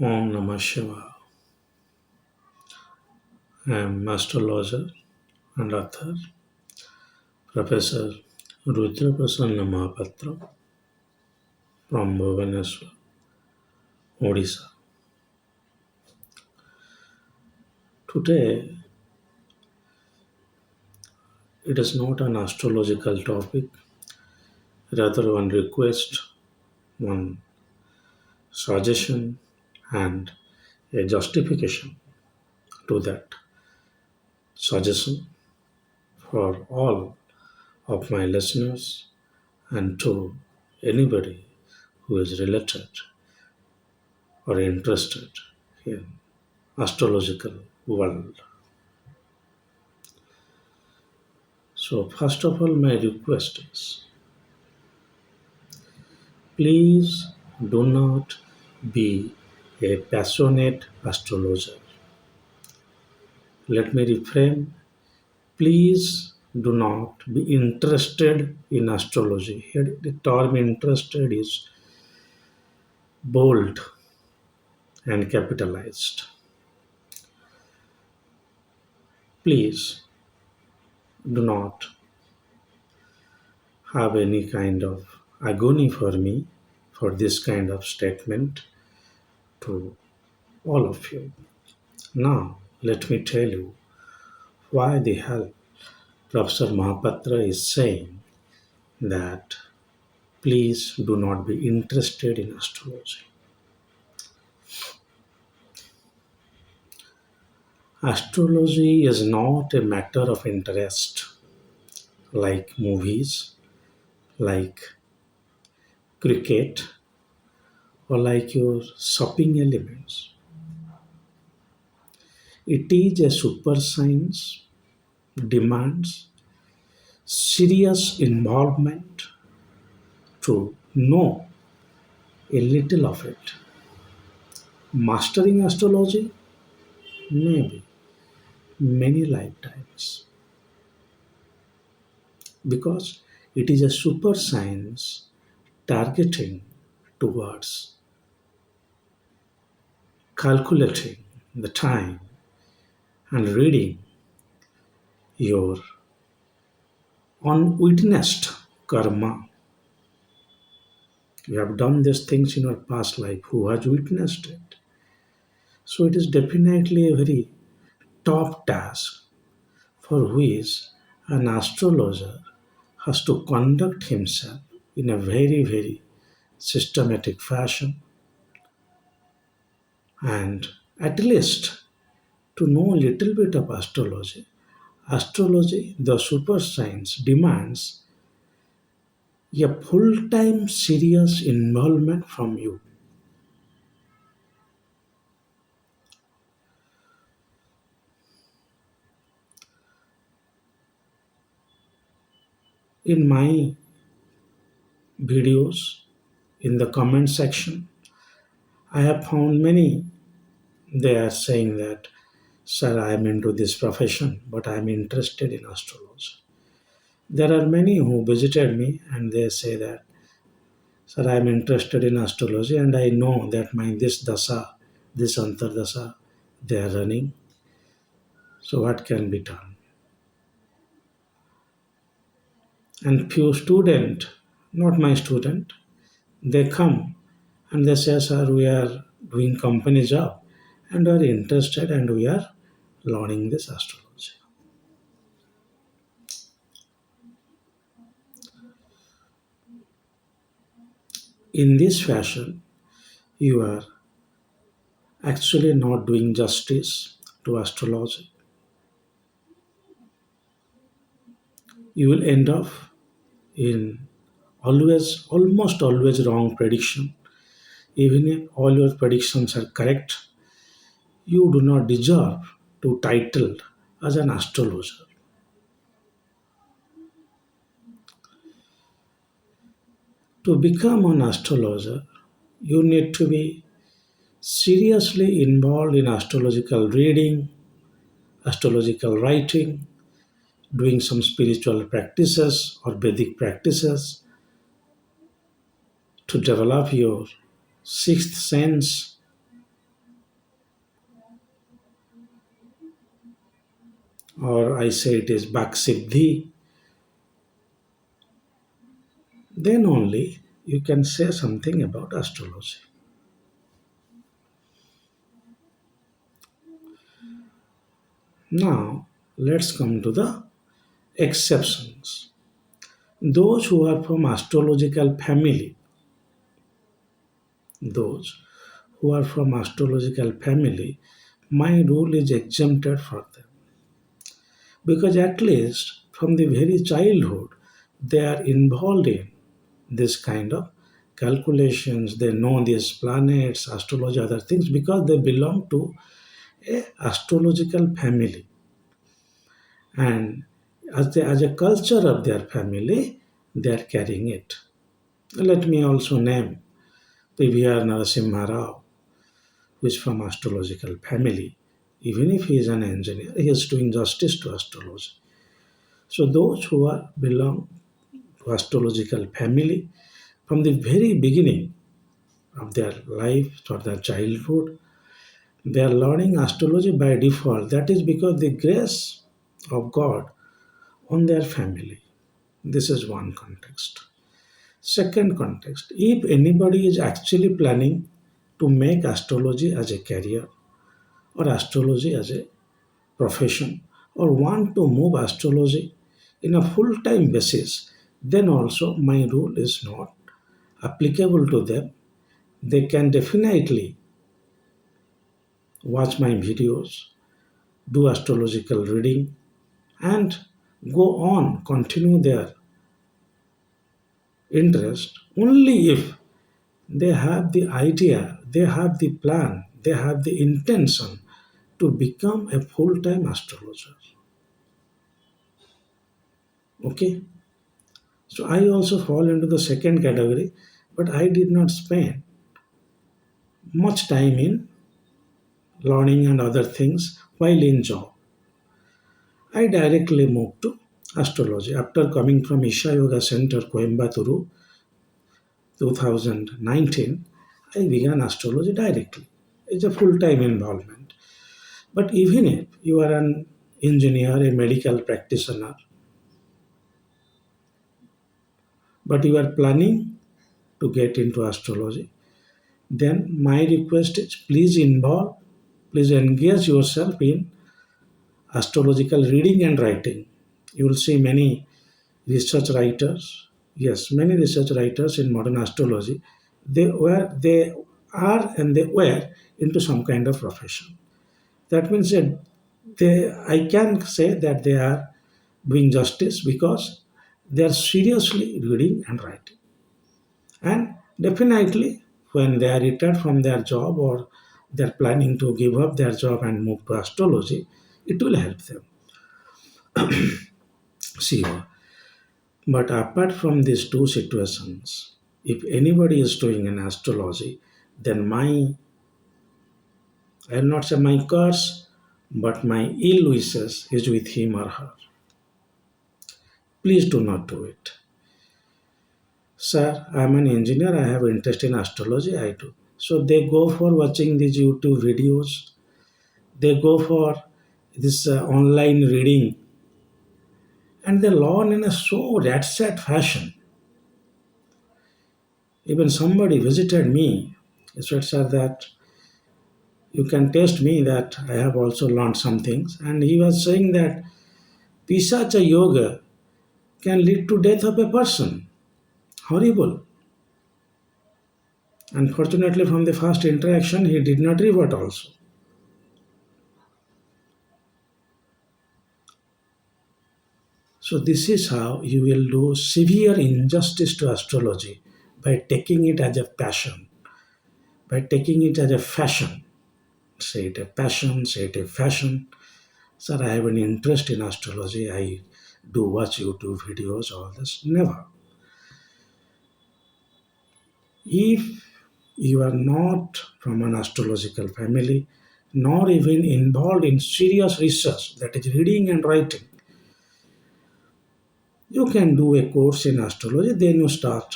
Om Namah Shivaya. I am astrologer and author, Professor rudramohapatra from Bhubaneswar, Odisha. Today, it is not an astrological topic, rather one request, one suggestion, and a justification to that suggestion for all of my listeners and to anybody who is related or interested in astrological world. So first of all, my request is please do not be a passionate astrologer. Let me reframe. Please do not be interested in astrology. Here the term interested is bold and capitalized. Please do not have any kind of agony for me for this kind of statement to all of you. Now, let me tell you why the hell Professor Mahapatra is saying that please do not be interested in astrology. Astrology is not a matter of interest like movies, like cricket, or like your shopping elements. It is a super science, demands serious involvement to know a little of it. Mastering astrology? Maybe many lifetimes. Because it is a super science targeting towards calculating the time and reading your unwitnessed karma. You have done these things in your past life. Who has witnessed it? So it is definitely a very top task for which an astrologer has to conduct himself in a very, very systematic fashion and at least to know a little bit of astrology. Astrology, the super science, demands a full time serious involvement from you. In my videos, in the comment section, I have found many. They are saying that, sir, I am into this profession, but I am interested in astrology. There are many who visited me and they say that, sir, I am interested in astrology and I know that my this dasa, this antardasa, they are running. So what can be done? And few student, not my student, they come and they say, sir, we are doing company job and are interested and we are learning this astrology. In this fashion, you are actually not doing justice to astrology. You will end up in almost always wrong prediction. Even if all your predictions are correct, you do not deserve to title as an astrologer. To become an astrologer, you need to be seriously involved in astrological reading, astrological writing, doing some spiritual practices or Vedic practices to develop your sixth sense or I say it is Baksiddhi, then only you can say something about astrology. Now, let's come to the exceptions. Those who are from astrological family, those who are from astrological family, my rule is exempted for them. Because at least from the very childhood, they are involved in this kind of calculations. They know these planets, astrology, other things because they belong to a astrological family. And as a culture of their family, they are carrying it. Let me also name PVR Narasimha Rao, who is from astrological family. Even if he is an engineer, he is doing justice to astrology. So those who are belong to astrological family from the very beginning of their life or their childhood, they are learning astrology by default. That is because the grace of God on their family. This is one context. Second context, if anybody is actually planning to make astrology as a career or astrology as a profession or want to move astrology in a full time basis, then also my rule is not applicable to them. They can definitely watch my videos, do astrological reading, and go on, continue their interest only if they have the idea, they have the plan, they have the intention to become a full time astrologer. Okay? So I also fall into the second category, but I did not spend much time in learning and other things while in job. I directly moved to astrology after coming from Isha Yoga Center, Coimbatore, 2019. I began astrology directly. It's a full-time involvement. But even if you are an engineer, a medical practitioner, but you are planning to get into astrology, then my request is please engage yourself in astrological reading and writing. You will see many research writers, yes, many research writers in modern astrology, they are and they were into some kind of profession. That means that I can say that they are doing justice because they are seriously reading and writing. And definitely, when they are retired from their job or they are planning to give up their job and move to astrology, it will help them. See, but apart from these two situations, if anybody is doing an astrology, then I will not say my curse, but my ill wishes is with him or her. Please do not do it. Sir, I am an engineer, I have interest in astrology, I do. So they go for watching these YouTube videos, they go for this online reading, and they learn in a so rat set fashion. Even somebody visited me, he said, sir, that you can test me that I have also learned some things. And he was saying that Pisacha yoga can lead to death of a person. Horrible. Unfortunately, from the first interaction, he did not revert also. So this is how you will do severe injustice to astrology by taking it as a passion, by taking it as a fashion. Say it a passion, say it a fashion. Sir, I have an interest in astrology. I do watch YouTube videos, all this. Never. If you are not from an astrological family, nor even involved in serious research, that is reading and writing, you can do a course in astrology, then you start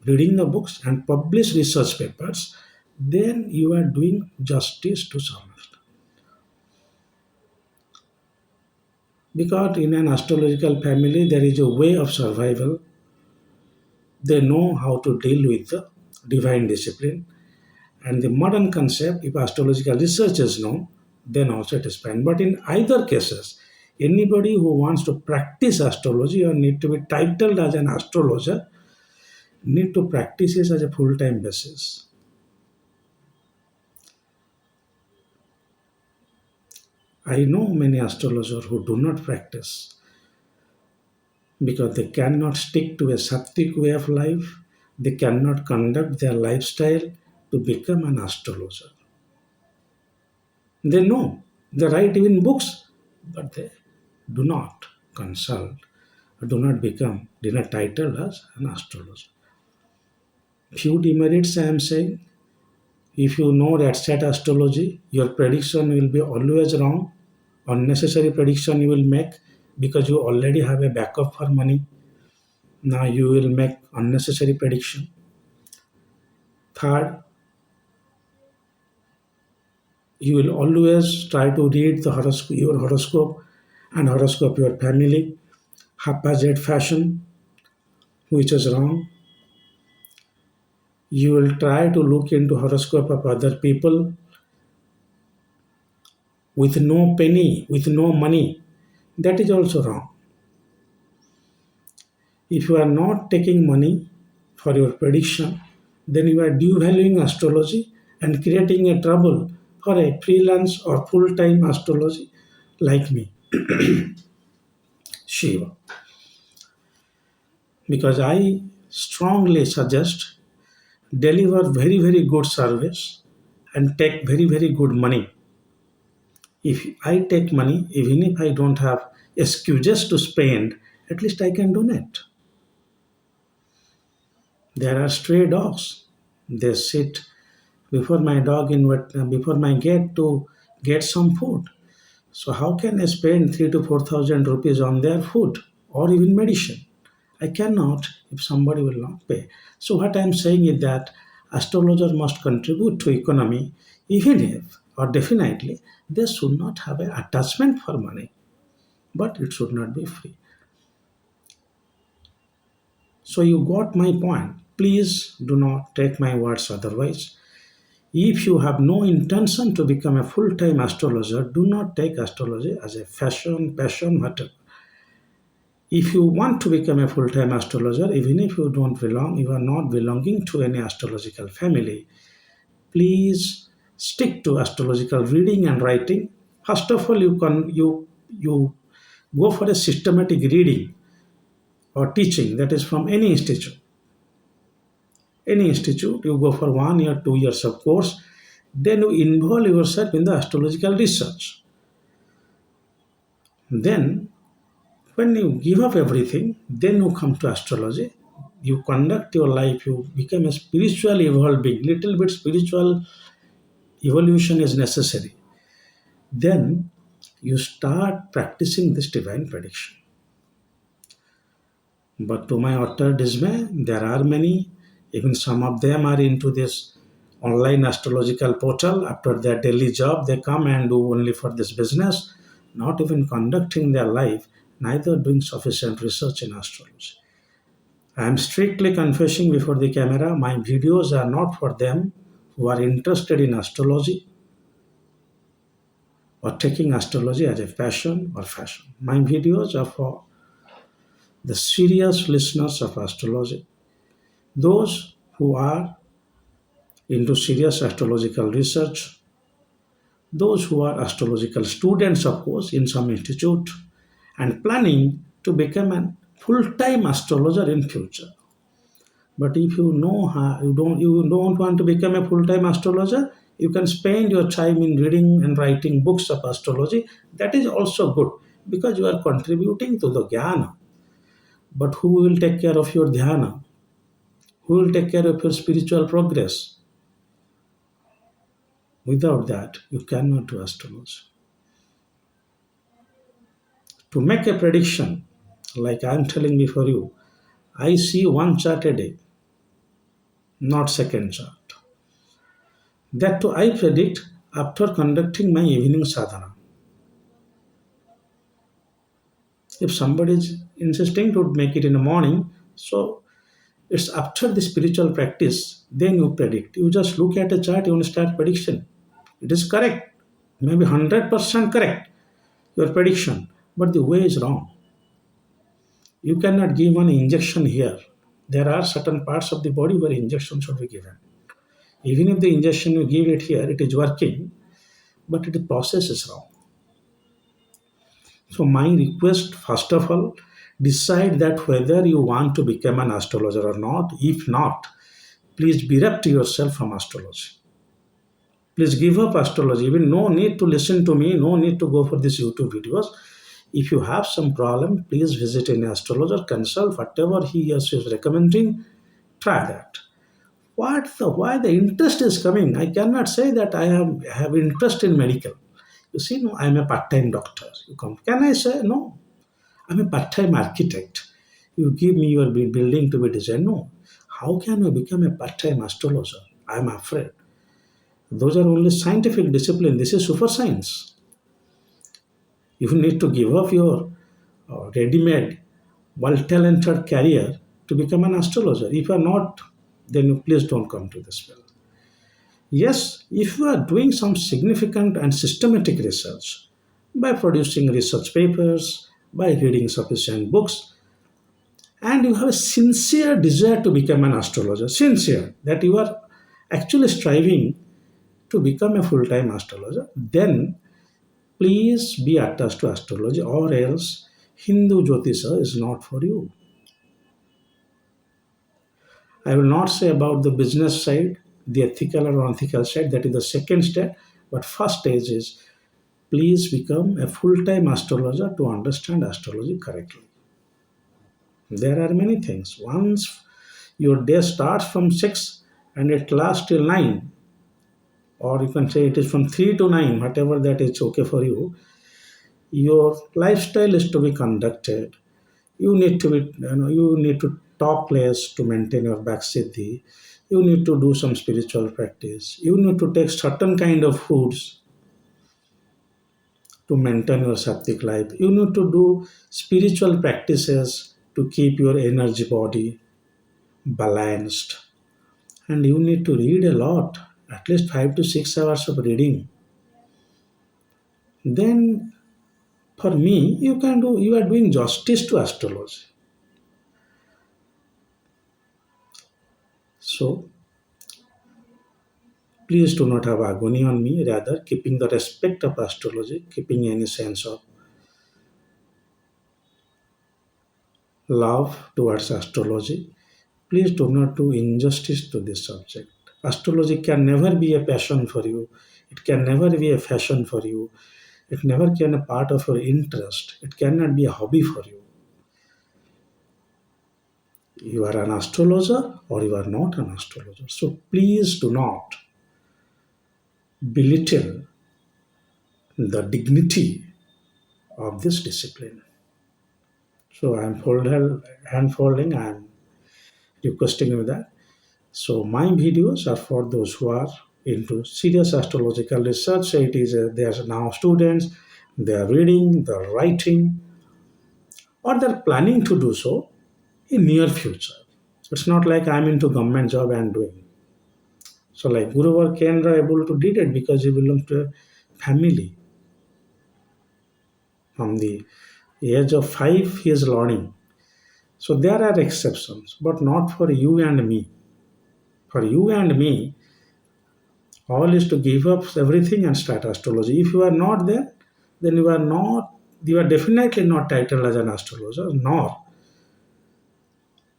reading the books and publish research papers, then you are doing justice to some extent. Because in an astrological family, there is a way of survival. They know how to deal with the divine discipline. And the modern concept, if astrological research is known, then also it is fine. But in either cases, anybody who wants to practice astrology or need to be titled as an astrologer need to practice it as a full-time basis. I know many astrologers who do not practice because they cannot stick to a sattvic way of life. They cannot conduct their lifestyle to become an astrologer. They know, they write even books, but they do not consult, do not become, do not title as an astrologer. Few demerits I am saying. If you know that set astrology, your prediction will be always wrong. Unnecessary prediction you will make because you already have a backup for money. Now you will make unnecessary prediction. Third, you will always try to read the horoscope, your horoscope and horoscope your family haphazard fashion, which is wrong. You will try to look into horoscope of other people with no penny, with no money. That is also wrong. If you are not taking money for your prediction, then you are devaluing astrology and creating a trouble for a freelance or full-time astrology like me, Shiva. Because I strongly suggest deliver very very good service and take very very good money. If I take money, even if I don't have excuses to spend, at least I can donate. There are stray dogs. They sit before my dog in before my gate to get some food. So how can I spend 3 to 4,000 rupees on their food or even medicine? I cannot if somebody will not pay. So what I am saying is that astrologers must contribute to economy, even if or definitely they should not have an attachment for money, but it should not be free. So you got my point. Please do not take my words otherwise. If you have no intention to become a full-time astrologer, do not take astrology as a fashion, passion, whatever. If you want to become a full-time astrologer, even if you don't belong, you are not belonging to any astrological family, please stick to astrological reading and writing. First of all, you go for a systematic reading or teaching that is from any institute. Any institute, you go for 1 year, 2 years of course, then you involve yourself in the astrological research. Then, when you give up everything, then you come to astrology. You conduct your life, you become a spiritual evolving, little bit spiritual evolution is necessary. Then you start practicing this divine prediction. But to my utter dismay, there are many, even some of them are into this online astrological portal. After their daily job, they come and do only for this business, not even conducting their life, neither doing sufficient research in astrology. I am strictly confessing before the camera, my videos are not for them who are interested in astrology or taking astrology as a passion or fashion. My videos are for the serious listeners of astrology, those who are into serious astrological research, those who are astrological students, of course, in some institute, and planning to become a full-time astrologer in future. But if you know how, you don't want to become a full-time astrologer, you can spend your time in reading and writing books of astrology. That is also good because you are contributing to the jnana. But who will take care of your dhyana? Who will take care of your spiritual progress? Without that, you cannot do astrology. To make a prediction, like I am telling before you, I see one chart a day, not second chart. That too I predict after conducting my evening sadhana. If somebody is insisting to make it in the morning, so it's after the spiritual practice, then you predict. You just look at a chart, you will start prediction. It is correct, maybe 100% correct, your prediction, but the way is wrong. You cannot give one injection here. There are certain parts of the body where injection should be given. Even if the injection you give it here, it is working, but the process is wrong. So my request, first of all, decide that whether you want to become an astrologer or not. If not, please bereft yourself from astrology. Please give up astrology. Even no need to listen to me, no need to go for these YouTube videos. If you have some problem, please visit an astrologer, consult whatever he or she is recommending, try that. Why the interest is coming? I cannot say that have interest in medical. You see, no, I'm a part-time doctor. You come. Can I say no? I'm a part-time architect. You give me your building to be designed. No. How can you become a part-time astrologer? I'm afraid. Those are only scientific discipline. This is super science. You need to give up your ready-made, well-talented career to become an astrologer. If you are not, then you please don't come to this field. Yes, if you are doing some significant and systematic research by producing research papers, by reading sufficient books, and you have a sincere desire to become an astrologer, sincere, that you are actually striving to become a full time astrologer, then please be attached to astrology, or else Hindu Jyotisha is not for you. I will not say about the business side, the ethical or unethical side, that is the second step, but first stage is please become a full time astrologer to understand astrology correctly. There are many things. Once your day starts from 6 and it lasts till 9, or you can say it is from 3 to 9, whatever that is okay for you, your lifestyle is to be conducted. You need to be, you need to talk less to maintain your baksiddhi. You need to do some spiritual practice. You need to take certain kind of foods to maintain your sattvic life. You need to do spiritual practices to keep your energy body balanced. And you need to read a lot, at least 5 to 6 hours of reading. Then, for me, you are doing justice to astrology. So, please do not have agony on me, rather, keeping the respect of astrology, keeping any sense of love towards astrology. Please do not do injustice to this subject. Astrology can never be a passion for you. It can never be a fashion for you. It never can a part of your interest. It cannot be a hobby for you. You are an astrologer or you are not an astrologer. So please do not belittle the dignity of this discipline. So I am hand folding, I am requesting you that. So my videos are for those who are into serious astrological research. So it is they are now students, they are reading, they are writing, or they are planning to do so in near future. It's not like I'm into government job and doing. So like Guru or Kendra able to did it because he belongs to a family. From the age of 5, he is learning. So there are exceptions, but not for you and me. For you and me, all is to give up everything and start astrology. If you are not there, then you are definitely not titled as an astrologer, nor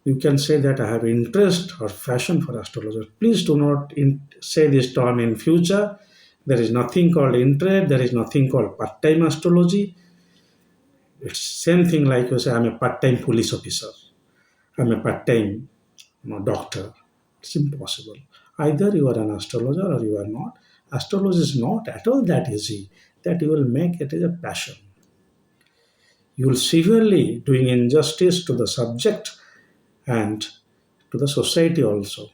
you can say that I have interest or passion for astrologer. Please do not say this term in future. There is nothing called interest. There is nothing called part-time astrology. It's same thing like you say, I'm a part-time police officer. I'm a part-time doctor. It's impossible. Either you are an astrologer or you are not. Astrology is not at all that easy that you will make it as a passion. You will severely doing injustice to the subject and to the society also,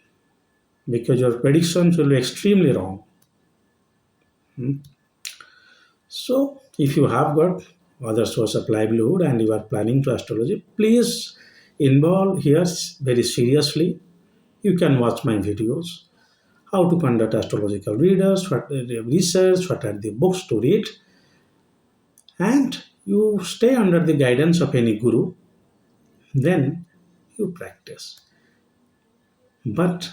because your predictions will be extremely wrong. So if you have got other source of livelihood and you are planning to astrology, please involve here very seriously. You can watch my videos, how to conduct astrological readers, what the research, what are the books to read, and you stay under the guidance of any guru, then you practice. But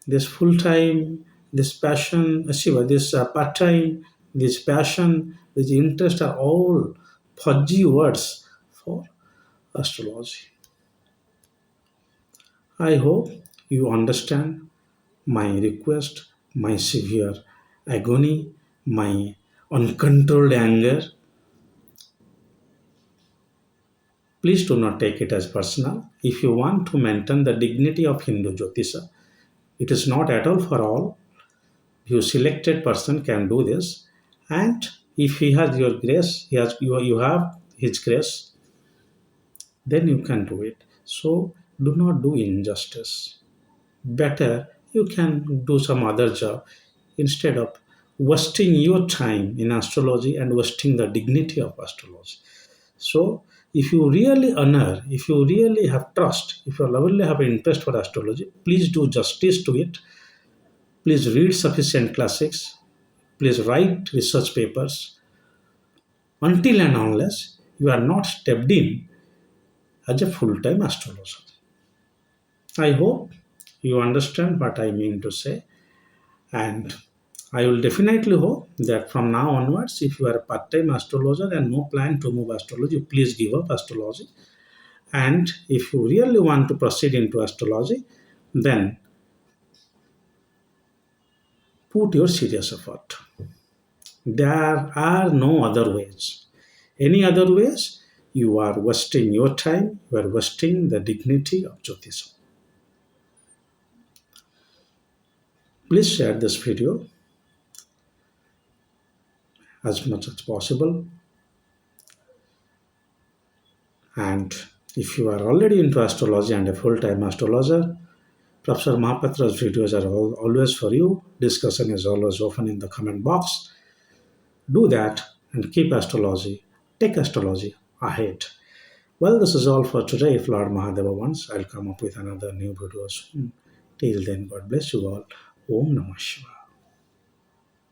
this full time, this passion, Shiva, this part time, this passion, this interest are all fudgy words for astrology. I hope you understand my request, my severe agony, my uncontrolled anger. Please do not take it as personal. If you want to maintain the dignity of Hindu Jyotisha, it is not at all for all. You selected person can do this, and if he has your grace, you have his grace, then you can do it. So do not do injustice. Better you can do some other job instead of wasting your time in astrology and wasting the dignity of astrology. So if you really honor, if you really have trust, if you really have interest for astrology, please do justice to it. Please read sufficient classics. Please write research papers until and unless you are not stepped in as a full-time astrologer. I hope you understand what I mean to say, and I will definitely hope that from now onwards, if you are a part-time astrologer and no plan to move astrology, please give up astrology. And if you really want to proceed into astrology, then put your serious effort. There are no other ways. Any other ways, you are wasting your time, you are wasting the dignity of Jyotism. Please share this video as much as possible. And if you are already into astrology and a full-time astrologer, Professor Mahapatra's videos are always for you. Discussion is always open in the comment box. Do that and keep astrology, take astrology ahead. Well, this is all for today. If Lord Mahadeva wants, I'll come up with another new video soon. Till then, God bless you all. Om Namah Shivaya.